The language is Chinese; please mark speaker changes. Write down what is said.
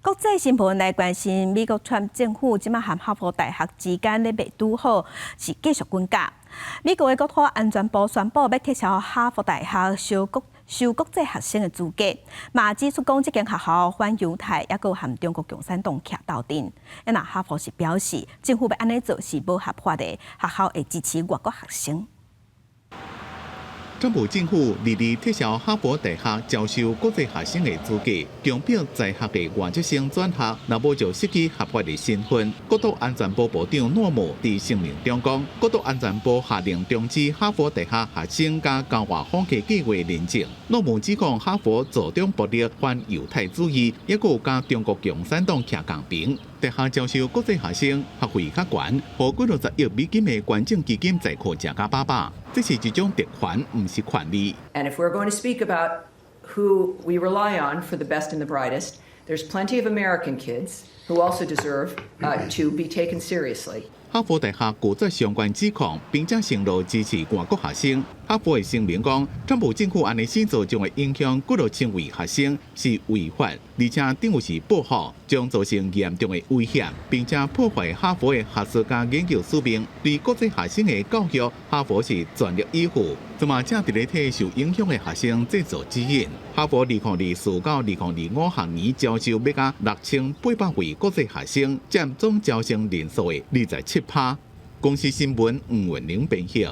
Speaker 1: 国际新闻来关心，美国川普政府即马和哈佛大学之间咧未拄好，是继续滚价。美国的国土安全部宣布要撤销哈佛大学收国际学生的资格，嘛指出讲，这间学校反犹太，也佮和中国共产党徛斗阵。那哈佛是表示，政府要安尼做是不合法的，学校会支持外国学生。
Speaker 2: 川普政府日撤销哈佛大学招收国际学生的资格，强迫在学的外籍生转学，若无就失去合法的身份。国土安全部部长诺姆伫声明中讲，国土安全部下令终止哈佛大学学生加交换访客计划认证。诺姆指控哈佛助长暴力、反犹太主义，也有加中国共产党徛共边。大学招收国际学生学费较悬，和几60亿美金的捐赠基金在库食甲饱饱，这是一种特权，唔是权利。
Speaker 3: And if we're going to speak about who we rely on for the best and the brightest, there's plenty of American kids who also deserve to be taken seriously.
Speaker 2: 哈佛大学拒绝相关指控，并且承诺支持外国学生。哈佛的声明讲，川普政府安尼施做将会影响几60位学生，是违法，而且等于是报复，将造成严重的威胁，并且破坏哈佛的学术加研究水平。对国际学生的教育，哈佛是全力以赴。这嘛正伫咧替受影响的学生制造指引。哈佛2024到2025学年招收要甲6800位国际学生，占总招生人数的27%。公司新闻黄文玲编写。